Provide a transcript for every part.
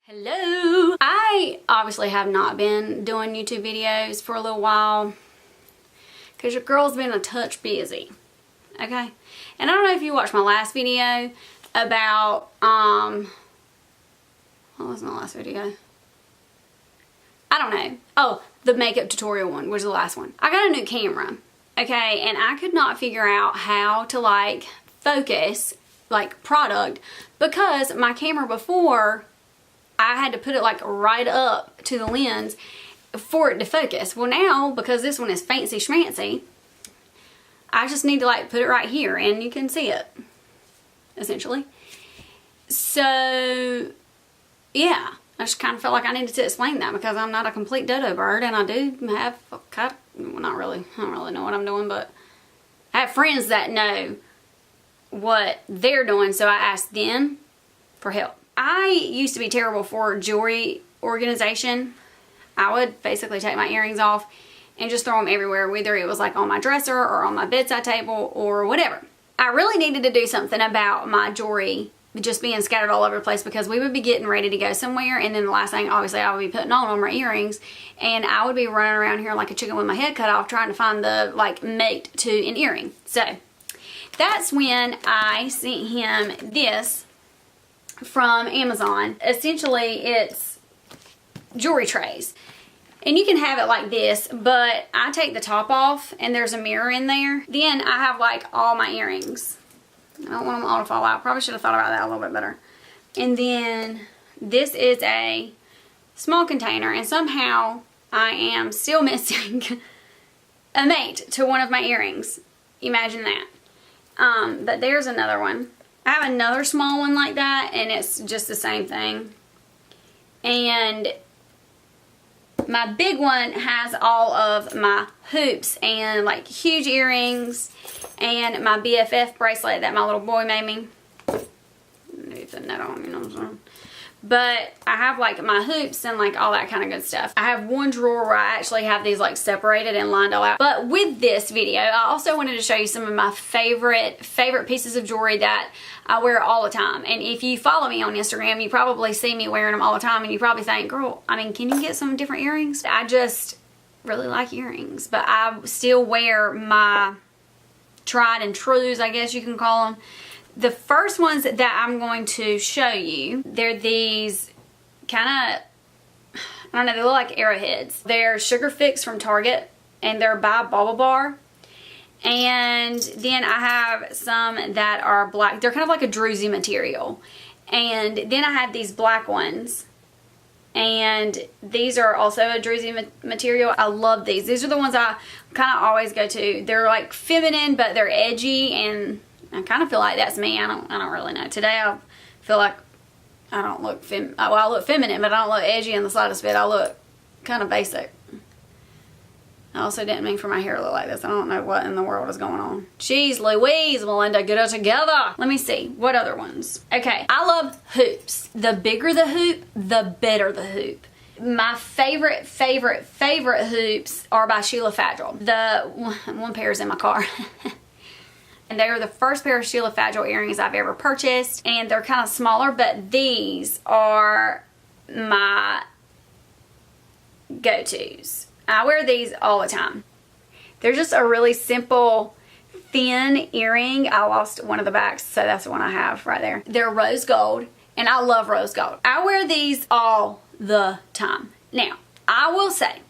Hello! I obviously have not been doing YouTube videos for a little while because your girl's been a touch busy, okay? And I don't know if you watched my last video about, what was my last video? I don't know. Oh, the makeup tutorial one was the last one. I got a new camera, okay? And I could not figure out how to like focus like product because my camera before, I had to put it like right up to the lens for it to focus. Well now, because this one is fancy schmancy, I just need to like put it right here and you can see it, essentially. So, yeah, I just kind of felt like I needed to explain that because I'm not a complete dodo bird and I do have, kind of, well, not really, I don't really know what I'm doing, but I have friends that know what they're doing, so I asked them for help. I used to be terrible for jewelry organization. I would basically take my earrings off and just throw them everywhere, whether it was like on my dresser or on my bedside table or whatever. I really needed to do something about my jewelry just being scattered all over the place because we would be getting ready to go somewhere and then the last thing obviously I would be putting on my earrings and I would be running around here like a chicken with my head cut off trying to find the like mate to an earring. So that's when I sent him this from Amazon. Essentially it's jewelry trays and you can have it like this, but I take the top off and there's a mirror in there. Then I have like all my earrings. I don't want them all to fall out. Probably should have thought about that a little bit better. And then this is a small container and somehow I am still missing a mate to one of my earrings. Imagine that. But there's another one. I have another small one like that and it's just the same thing. And my big one has all of my hoops and like huge earrings and my BFF bracelet that my little boy made me. Maybe put that on, you know what I'm saying? But I have like my hoops and like all that kind of good stuff. I have one drawer where I actually have these like separated and lined all out. But with this video, I also wanted to show you some of my favorite pieces of jewelry that I wear all the time. And if you follow me on Instagram, you probably see me wearing them all the time and you probably think, girl, I mean, can you get some different earrings? I just really like earrings, but I still wear my tried and trues, I guess you can call them. The first ones that I'm going to show you, they're these kind of, I don't know, they look like arrowheads. They're Sugar Fix from Target and they're by Bauble Bar. And then I have some that are black. They're kind of like a druzy material. And then I have these black ones. And these are also a druzy material. I love these. These are the ones I kind of always go to. They're like feminine, but they're edgy and I kind of feel like that's me. I don't really know. Today I feel like I don't look I look feminine, but I don't look edgy in the slightest bit. I look kind of basic. I also didn't mean for my hair to look like this. I don't know what in the world is going on. Jeez Louise, Melinda, get it together. Let me see. What other ones? Okay, I love hoops. The bigger the hoop, the better the hoop. My favorite hoops are by Sheila Fadrell. The one pair is in my car. And they are the first pair of Sheila Fadrell earrings I've ever purchased. And they're kind of smaller, but these are my go-tos. I wear these all the time. They're just a really simple, thin earring. I lost one of the backs, so that's the one I have right there. They're rose gold, and I love rose gold. I wear these all the time. Now, I will say,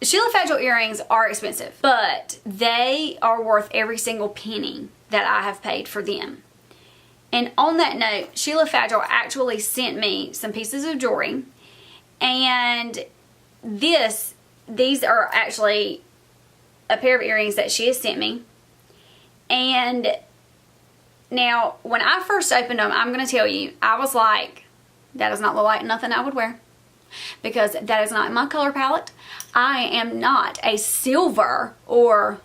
Sheila Fadrell earrings are expensive, but they are worth every single penny that I have paid for them. And on that note, Sheila Fadrell actually sent me some pieces of jewelry, and these are actually a pair of earrings that she has sent me. And now, when I first opened them, I'm going to tell you, I was like, that does not look like nothing I would wear. Because that is not in my color palette. I am not a silver or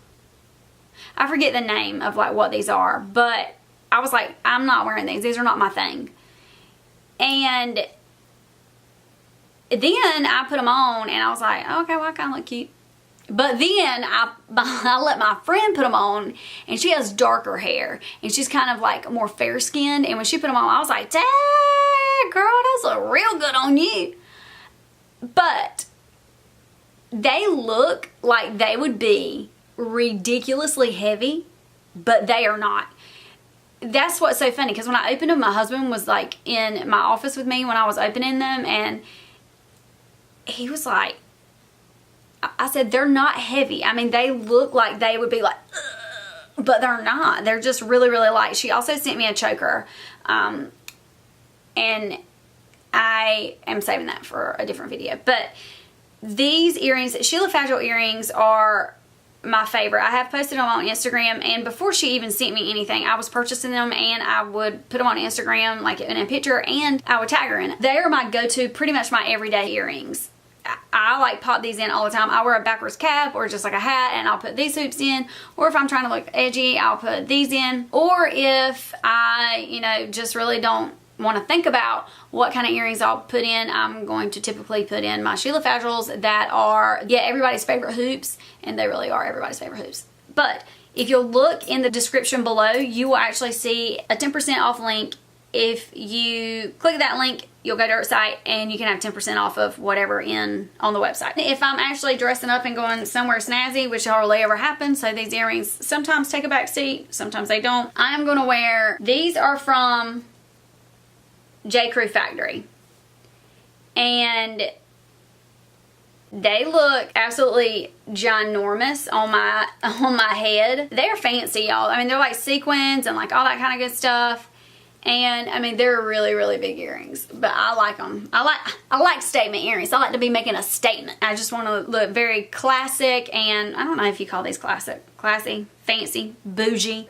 I forget the name of like what these are, but I was like, I'm not wearing these. These are not my thing. And then I put them on and I was like, oh, okay, well, I kind of look cute. But then I let my friend put them on, and she has darker hair, and she's kind of like more fair skinned, and when she put them on, I was like, dang, yeah, girl, those look real good on you. But they look like they would be ridiculously heavy, but they are not. That's what's so funny, because when I opened them, my husband was like in my office with me when I was opening them, and he was like, I said, they're not heavy. I mean, they look like they would be like, ugh, but they're not. They're just really, really light. She also sent me a choker, and I am saving that for a different video. But these earrings, Sheila Fagel earrings, are my favorite. I have posted them on Instagram, and before she even sent me anything, I was purchasing them, and I would put them on Instagram like in a picture, and I would tag her in it. They are my go-to, pretty much my everyday earrings. I like pop these in all the time. I wear a backwards cap or just like a hat, and I'll put these hoops in, or if I'm trying to look edgy, I'll put these in, or if I, you know, just really don't want to think about what kind of earrings I'll put in, I'm going to typically put in my Sheila Fagels that are, yeah, everybody's favorite hoops, and they really are everybody's favorite hoops. But if you'll look in the description below, you will actually see a 10% off link. If you click that link, you'll go to our site and you can have 10% off of whatever on the website. If I'm actually dressing up and going somewhere snazzy, which hardly ever happens, so these earrings sometimes take a back seat, sometimes they don't, I'm going to wear, these are from J. Crew Factory, and they look absolutely ginormous on my head. They're fancy, y'all. I mean, they're like sequins and like all that kind of good stuff. And I mean, they're really, really big earrings, but I like them. I like statement earrings. I like to be making a statement. I just want to look very classic, and I don't know if you call these classic, classy, fancy, bougie.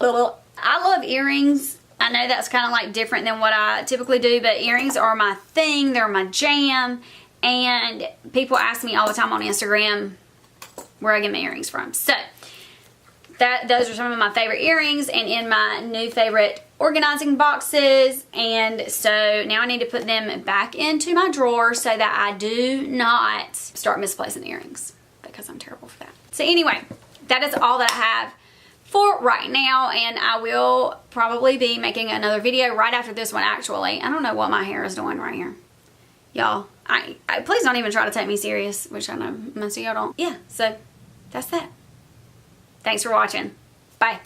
I love earrings. I know that's kind of like different than what I typically do, but earrings are my thing. They're my jam. And people ask me all the time on Instagram where I get my earrings from. So those are some of my favorite earrings, and in my new favorite organizing boxes. And so now I need to put them back into my drawer so that I do not start misplacing the earrings, because I'm terrible for that. So anyway, that is all that I have for right now, and I will probably be making another video right after this one. Actually, I don't know what my hair is doing right here, y'all. I please don't even try to take me serious, which I know most of y'all don't. Yeah, so that's that. Thanks for watching. Bye.